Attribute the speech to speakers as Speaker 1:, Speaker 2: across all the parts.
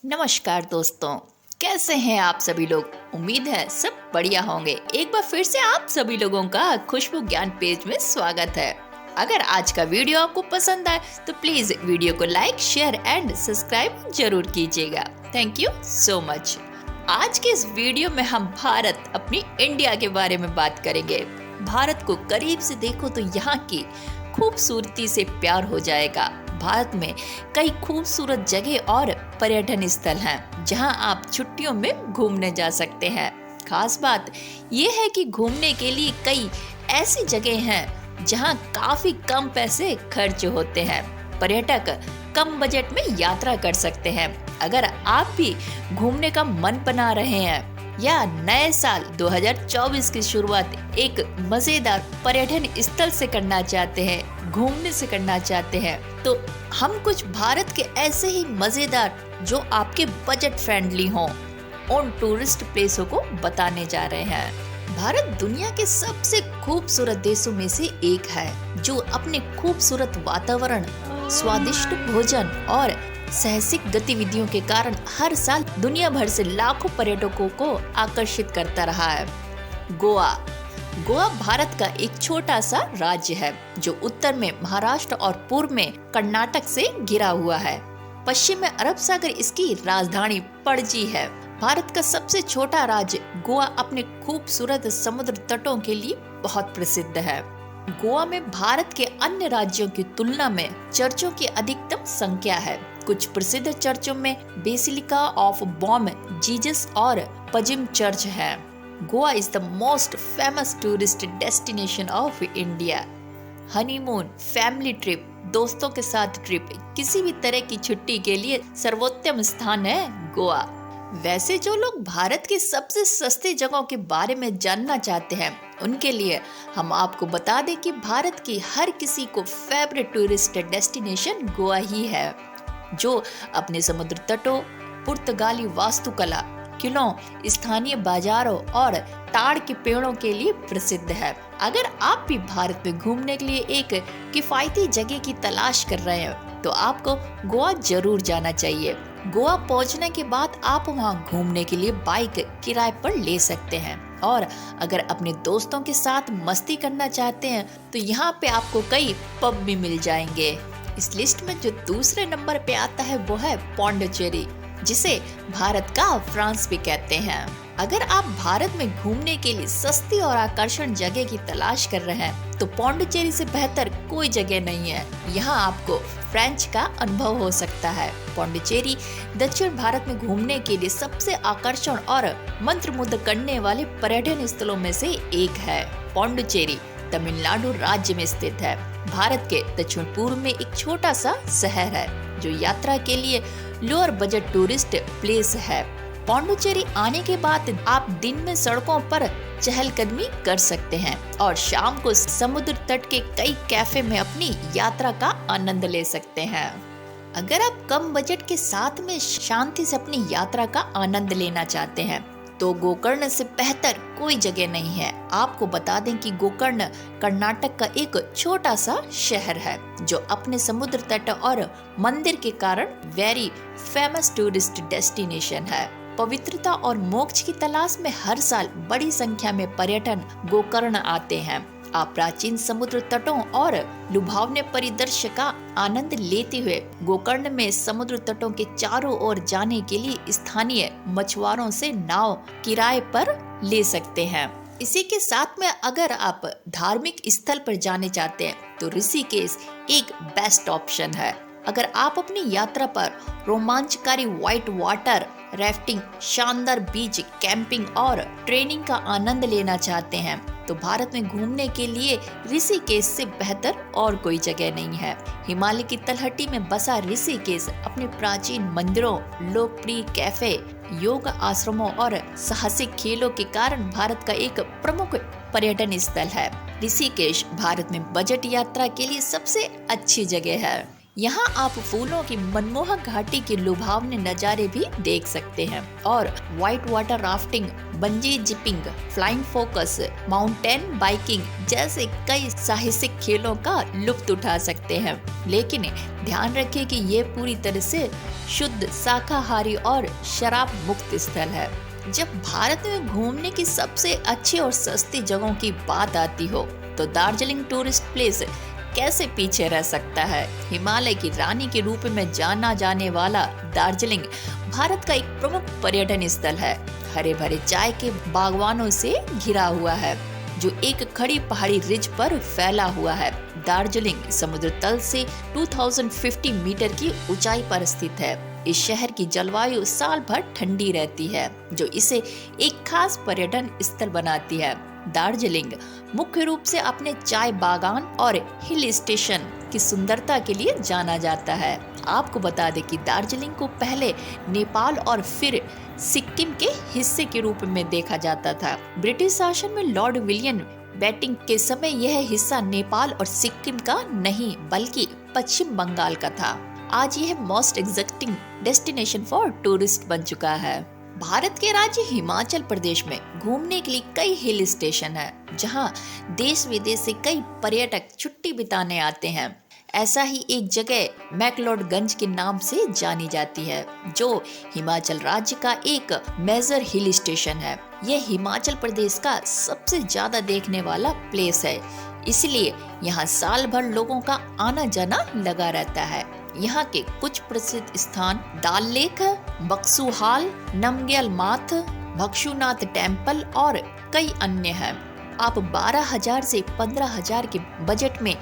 Speaker 1: नमस्कार दोस्तों, कैसे हैं आप सभी लोग। उम्मीद है सब बढ़िया होंगे। एक बार फिर से आप सभी लोगों का खुशबू ज्ञान पेज में स्वागत है। अगर आज का वीडियो आपको पसंद आए तो प्लीज वीडियो को लाइक, शेयर एंड सब्सक्राइब जरूर कीजिएगा। Thank you so much. आज के इस वीडियो में हम भारत, अपनी इंडिया के बारे में बात करेंगे। भारत को करीब से देखो तो यहाँ की खूबसूरती से प्यार हो जाएगा। भारत में कई खूबसूरत जगह और पर्यटन स्थल हैं जहां आप छुट्टियों में घूमने जा सकते हैं। खास बात यह है कि घूमने के लिए कई ऐसी जगह हैं जहां काफी कम पैसे खर्च होते हैं। पर्यटक कम बजट में यात्रा कर सकते हैं। अगर आप भी घूमने का मन बना रहे हैं या नए साल 2024 की शुरुआत एक मजेदार पर्यटन स्थल से करना चाहते हैं, घूमने से करना चाहते हैं, तो हम कुछ भारत के ऐसे ही मजेदार जो आपके बजट फ्रेंडली हों उन टूरिस्ट प्लेसों को बताने जा रहे हैं। भारत दुनिया के सबसे खूबसूरत देशों में से एक है जो अपने खूबसूरत वातावरण, स्वादिष्ट भोजन और साहसिक गतिविधियों के कारण हर साल दुनिया भर से लाखों पर्यटकों को आकर्षित करता रहा है। गोवा भारत का एक छोटा सा राज्य है जो उत्तर में महाराष्ट्र और पूर्व में कर्नाटक से घिरा हुआ है। पश्चिम में अरब सागर इसकी राजधानी पणजी है। भारत का सबसे छोटा राज्य गोवा अपने खूबसूरत समुद्र तटों के लिए बहुत प्रसिद्ध है। गोवा में भारत के अन्य राज्यों की तुलना में चर्चों की अधिकतम संख्या है। कुछ प्रसिद्ध चर्चों में बेसिलिका ऑफ बॉम जीसस और पजिम चर्च है। Goa is the most famous tourist destination of India. Honeymoon, family trip, दोस्तों के साथ ट्रिप, किसी भी तरह की छुट्टी के लिए सर्वोत्तम स्थान है गोवा। वैसे जो लोग भारत की सबसे सस्ती जगहों के बारे में जानना चाहते हैं उनके लिए हम आपको बता दें कि भारत की हर किसी को फेवरेट टूरिस्ट डेस्टिनेशन गोवा ही है, जो अपने समुद्र तटों, पुर्तगाली वास्तुकला, किलों, स्थानीय बाजारों और ताड़ के पेड़ों के लिए प्रसिद्ध है। अगर आप भी भारत में घूमने के लिए एक किफायती जगह की तलाश कर रहे हैं तो आपको गोवा जरूर जाना चाहिए। गोवा पहुंचने के बाद आप वहां घूमने के लिए बाइक किराए पर ले सकते हैं और अगर अपने दोस्तों के साथ मस्ती करना चाहते हैं तो यहाँ पे आपको कई पब भी मिल जाएंगे। इस लिस्ट में जो दूसरे नंबर पे आता है वो है पौंडीचेरी, जिसे भारत का फ्रांस भी कहते हैं। अगर आप भारत में घूमने के लिए सस्ती और आकर्षण जगह की तलाश कर रहे हैं तो पौंडीचेरी से बेहतर कोई जगह नहीं है। यहाँ आपको फ्रेंच का अनुभव हो सकता है। पौंडीचेरी दक्षिण भारत में घूमने के लिए सबसे आकर्षण और मंत्रमुग्ध करने वाले पर्यटन स्थलों में से एक है। पौंडीचेरी तमिलनाडु राज्य में स्थित है। भारत के दक्षिण पूर्व में एक छोटा सा शहर है जो यात्रा के लिए लोअर बजट टूरिस्ट प्लेस है। पौंडीचेरी आने के बाद आप दिन में सड़कों पर चहलकदमी कर सकते हैं और शाम को समुद्र तट के कई कैफे में अपनी यात्रा का आनंद ले सकते हैं। अगर आप कम बजट के साथ में शांति से अपनी यात्रा का आनंद लेना चाहते हैं तो गोकर्ण से बेहतर कोई जगह नहीं है। आपको बता दें कि गोकर्ण कर्नाटक का एक छोटा सा शहर है जो अपने समुद्र तट और मंदिर के कारण वेरी फेमस टूरिस्ट डेस्टिनेशन है। पवित्रता और मोक्ष की तलाश में हर साल बड़ी संख्या में पर्यटन गोकर्ण आते हैं। आप प्राचीन समुद्र तटों और लुभावने परिदृश्य का आनंद लेते हुए गोकर्ण में समुद्र तटों के चारों ओर जाने के लिए स्थानीय मछुआरों से नाव किराए पर ले सकते हैं। इसी के साथ में अगर आप धार्मिक स्थल पर जाने चाहते हैं तो ऋषिकेश एक बेस्ट ऑप्शन है। अगर आप अपनी यात्रा पर रोमांचकारी व्हाइट वाटर राफ्टिंग, शानदार बीच कैंपिंग और ट्रेनिंग का आनंद लेना चाहते हैं तो भारत में घूमने के लिए ऋषिकेश से बेहतर और कोई जगह नहीं है। हिमालय की तलहटी में बसा ऋषिकेश अपने प्राचीन मंदिरों, लोकप्रिय कैफे, योग आश्रमों और साहसिक खेलों के कारण भारत का एक प्रमुख पर्यटन स्थल है। ऋषिकेश भारत में बजट यात्रा के लिए सबसे अच्छी जगह है। यहाँ आप फूलों की मनमोहक घाटी के लुभावने नज़ारे भी देख सकते हैं और white water rafting, bungee zipping, flying fox, mountain biking जैसे कई साहसिक खेलों का लुत्फ उठा सकते हैं। लेकिन ध्यान रखें कि ये पूरी तरह से शुद्ध शाकाहारी और शराब मुक्त स्थल है। जब भारत में घूमने की सबसे अच्छी और सस्ती जगहों की बात आती हो तो दार्जिलिंग टूरिस्ट प्लेस कैसे पीछे रह सकता है। हिमालय की रानी के रूप में जाना जाने वाला दार्जिलिंग भारत का एक प्रमुख पर्यटन स्थल है। हरे भरे चाय के बागवानों से घिरा हुआ है जो एक खड़ी पहाड़ी रिज पर फैला हुआ है। दार्जिलिंग समुद्र तल से 2050 मीटर की ऊंचाई पर स्थित है। इस शहर की जलवायु साल भर ठंडी रहती है जो इसे एक खास पर्यटन स्थल बनाती है। दार्जिलिंग मुख्य रूप से अपने चाय बागान और हिल स्टेशन की सुंदरता के लिए जाना जाता है। आपको बता दें कि दार्जिलिंग को पहले नेपाल और फिर सिक्किम के हिस्से के रूप में देखा जाता था। ब्रिटिश शासन में लॉर्ड विलियम बेंटिंक के समय यह हिस्सा नेपाल और सिक्किम का नहीं बल्कि पश्चिम बंगाल का था। आज यह most exciting destination for tourist बन चुका है। भारत के राज्य हिमाचल प्रदेश में घूमने के लिए कई हिल स्टेशन हैं, जहां देश विदेश से कई पर्यटक छुट्टी बिताने आते हैं। ऐसा ही एक जगह मैक्लोडगंज के नाम से जानी जाती है जो हिमाचल राज्य का एक मेजर हिल स्टेशन है। यह हिमाचल प्रदेश का सबसे ज्यादा देखने वाला प्लेस है, इसलिए यहाँ साल भर लोगों का आना जाना लगा रहता है। यहाँ के कुछ प्रसिद्ध स्थान दाल लेक, बक्सू हाल, नमग्याल माथ, भक्षुनाथ टेम्पल और कई अन्य हैं। आप 12,000 से 15,000 के बजट में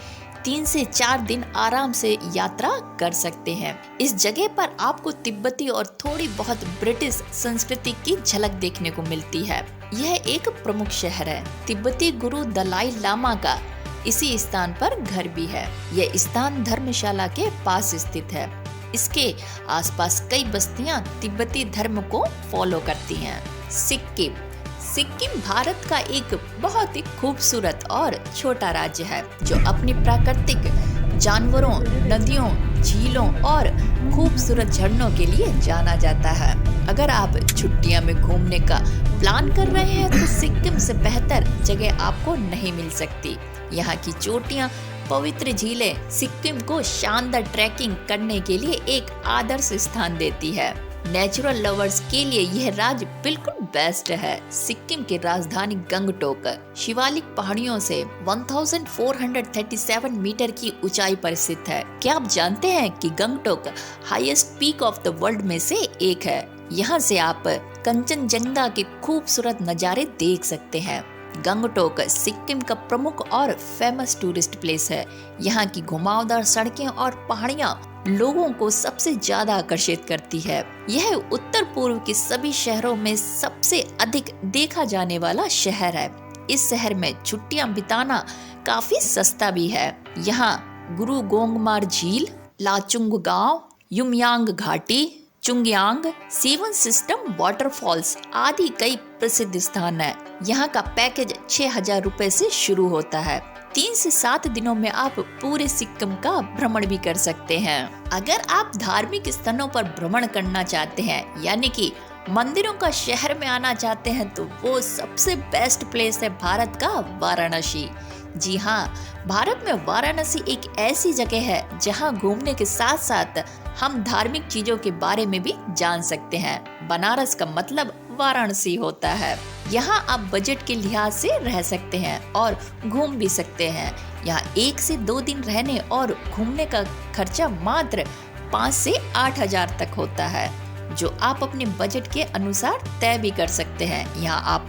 Speaker 1: 3 से 4 दिन आराम से यात्रा कर सकते हैं। इस जगह पर आपको तिब्बती और थोड़ी बहुत ब्रिटिश संस्कृति की झलक देखने को मिलती है। यह एक प्रमुख शहर है। तिब्बती गुरु दलाई लामा का इसी स्थान पर घर भी है। यह स्थान धर्मशाला के पास स्थित है। इसके आसपास कई बस्तियां तिब्बती धर्म को फॉलो करती हैं। सिक्किम भारत का एक बहुत ही खूबसूरत और छोटा राज्य है जो अपनी प्राकृतिक जानवरों, नदियों, झीलों और खूबसूरत झरनों के लिए जाना जाता है। अगर आप छुट्टियां में घूमने का प्लान कर रहे हैं तो सिक्किम से बेहतर जगह आपको नहीं मिल सकती। यहाँ की चोटियां, पवित्र झीलें सिक्किम को शानदार ट्रैकिंग करने के लिए एक आदर्श स्थान देती है। नेचुरल लवर्स के लिए यह राज्य बिल्कुल बेस्ट है। सिक्किम की राजधानी गंगटोक शिवालिक पहाड़ियों से 1437 मीटर की ऊंचाई पर स्थित है। क्या आप जानते हैं कि Gangtok highest peak of the world में से एक है। यहाँ से आप कंचनजंगा के खूबसूरत नज़ारे देख सकते हैं। गंगटोक सिक्किम का प्रमुख और फेमस टूरिस्ट प्लेस है। यहाँ की घुमावदार सड़कें और पहाड़ियाँ लोगों को सबसे ज्यादा आकर्षित करती है। यह उत्तर पूर्व के सभी शहरों में सबसे अधिक देखा जाने वाला शहर है। इस शहर में छुट्टियां बिताना काफी सस्ता भी है। यहाँ गुरु गोंगमार झील, लाचुंग गांव, युमयांग घाटी, चुंगयांग, सेवन सिस्टम वाटरफॉल्स आदि कई प्रसिद्ध स्थान है। यहाँ का पैकेज 6,000 रुपए से शुरू होता है। 3 से 7 दिनों में आप पूरे सिक्किम का भ्रमण भी कर सकते हैं। अगर आप धार्मिक स्थलों पर भ्रमण करना चाहते हैं, यानी कि मंदिरों का शहर में आना चाहते हैं, तो वो सबसे बेस्ट प्लेस है भारत का वाराणसी। जी हाँ, भारत में वाराणसी एक ऐसी जगह है जहाँ घूमने के साथ साथ हम धार्मिक चीजों के बारे में भी जान सकते हैं। बनारस का मतलब वाराणसी होता है। यहाँ आप बजट के लिहाज से रह सकते हैं और घूम भी सकते हैं। यहाँ 1 से 2 दिन रहने और घूमने का खर्चा मात्र 5 से 8,000 तक होता है, जो आप अपने बजट के अनुसार तय भी कर सकते हैं। यहाँ आप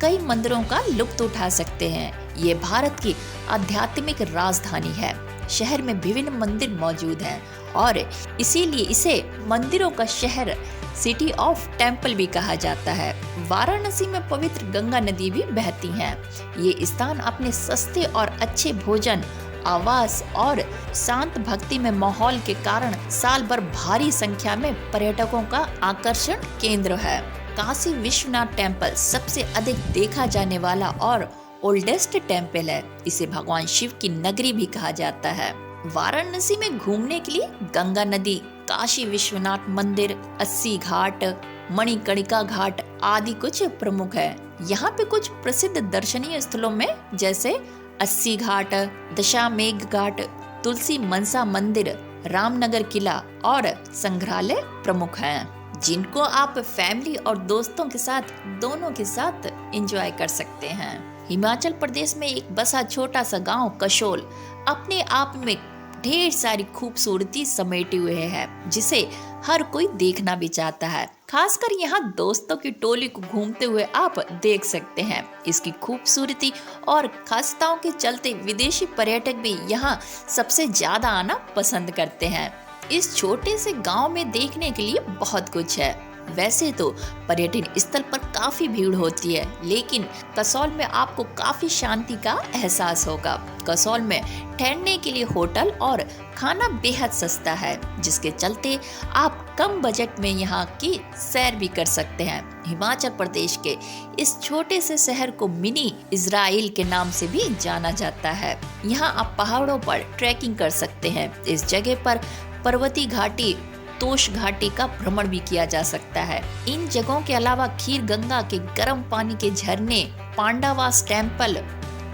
Speaker 1: कई मंदिरों का लुत्फ उठा सकते हैं। ये भारत की आध्यात्मिक राजधानी है। शहर में विभिन्न मंदिर मौजूद हैं और इसीलिए इसे मंदिरों का शहर, सिटी ऑफ टेम्पल भी कहा जाता है। वाराणसी में पवित्र गंगा नदी भी बहती है। ये स्थान अपने सस्ते और अच्छे भोजन, आवास और शांत भक्ति में माहौल के कारण साल भर भारी संख्या में पर्यटकों का आकर्षण केंद्र है। काशी विश्वनाथ टेम्पल सबसे अधिक देखा जाने वाला और ओल्डेस्ट टेम्पल है। इसे भगवान शिव की नगरी भी कहा जाता है। वाराणसी में घूमने के लिए गंगा नदी, काशी विश्वनाथ मंदिर, 80 घाट, मणिकर्णिका घाट आदि कुछ प्रमुख है। यहाँ पे कुछ प्रसिद्ध दर्शनीय स्थलों में जैसे 80 घाट, दशामेघ घाट, तुलसी मनसा मंदिर, रामनगर किला और संग्रहालय प्रमुख हैं, जिनको आप फैमिली और दोस्तों के साथ दोनों के साथ एंजॉय कर सकते हैं। हिमाचल प्रदेश में एक बसा छोटा सा गांव कसोल अपने आप में ढेर सारी खूबसूरती समेटे हुए है, जिसे हर कोई देखना भी चाहता है। खासकर यहाँ दोस्तों की टोली को घूमते हुए आप देख सकते हैं। इसकी खूबसूरती और खासियतों के चलते विदेशी पर्यटक भी यहाँ सबसे ज्यादा आना पसंद करते हैं। इस छोटे से गांव में देखने के लिए बहुत कुछ है। वैसे तो पर्यटन स्थल पर काफी भीड़ होती है, लेकिन कसौल में आपको काफी शांति का एहसास होगा। कसौल में ठहरने के लिए होटल और खाना बेहद सस्ता है, जिसके चलते आप कम बजट में यहाँ की सैर भी कर सकते हैं। हिमाचल प्रदेश के इस छोटे से शहर को मिनी इजराइल के नाम से भी जाना जाता है। यहाँ आप पहाड़ों पर ट्रैकिंग कर सकते हैं। इस जगह पर पर्वतीय घाटी, तोश घाटी का भ्रमण भी किया जा सकता है। इन जगहों के अलावा खीर गंगा के गर्म पानी के झरने, पांडावास टेम्पल,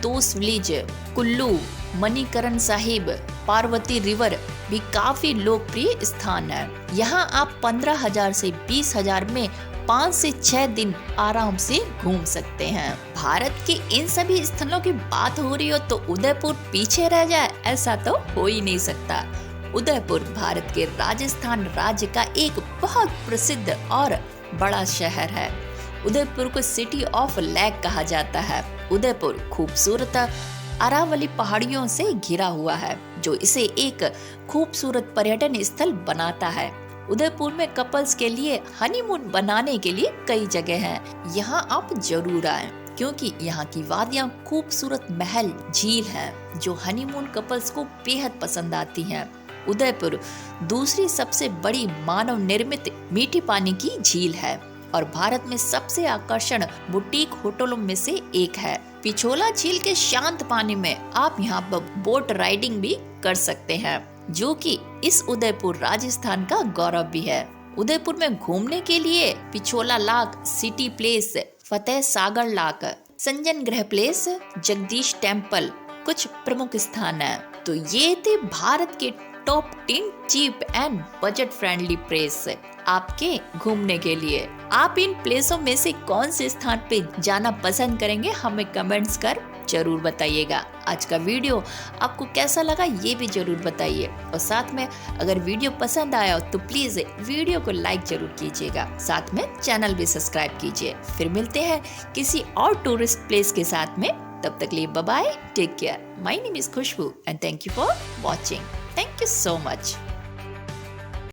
Speaker 1: तोश विलेज, कुल्लू, मणिकरण साहिब, पार्वती रिवर भी काफी लोकप्रिय स्थान है। यहाँ आप 15,000 से 20,000 में 5 से 6 दिन आराम से घूम सकते हैं। भारत के इन सभी स्थलों की बात हो रही हो तो उदयपुर पीछे रह जाए, ऐसा तो हो ही नहीं सकता। उदयपुर भारत के राजस्थान राज्य का एक बहुत प्रसिद्ध और बड़ा शहर है। उदयपुर को सिटी ऑफ लेक कहा जाता है। उदयपुर खूबसूरत अरावली पहाड़ियों से घिरा हुआ है, जो इसे एक खूबसूरत पर्यटन स्थल बनाता है। उदयपुर में कपल्स के लिए हनीमून बनाने के लिए कई जगह हैं। यहाँ आप जरूर आएं, क्योंकि यहाँ की वादियाँ खूबसूरत महल, झील हैं, जो हनीमून कपल्स को बेहद पसंद आती हैं। उदयपुर दूसरी सबसे बड़ी मानव निर्मित मीठी पानी की झील है और भारत में सबसे आकर्षण बुटीक होटलों में से एक है। पिछोला झील के शांत पानी में आप यहाँ पर बोट राइडिंग भी कर सकते हैं, जो कि इस उदयपुर राजस्थान का गौरव भी है। उदयपुर में घूमने के लिए पिछोला लाक, सिटी प्लेस, फतेह सागर लाक, संजन ग्रह प्लेस, जगदीश टेम्पल कुछ प्रमुख स्थान है। तो ये थे भारत के top 10 cheap and budget friendly place आपके घूमने के लिए। आप इन प्लेसों में से कौन से स्थान पे जाना पसंद करेंगे, हमें कमेंट्स कर जरूर बताइएगा। आज का वीडियो आपको कैसा लगा ये भी जरूर बताइए, और साथ में अगर वीडियो पसंद आया हो तो प्लीज वीडियो को लाइक जरूर कीजिएगा। साथ में चैनल भी सब्सक्राइब कीजिए। फिर मिलते हैं किसी और टूरिस्ट प्लेस के साथ में। तब तक लिए bye bye, take care. My name is Khushboo and thank you for watching. Thank you so much.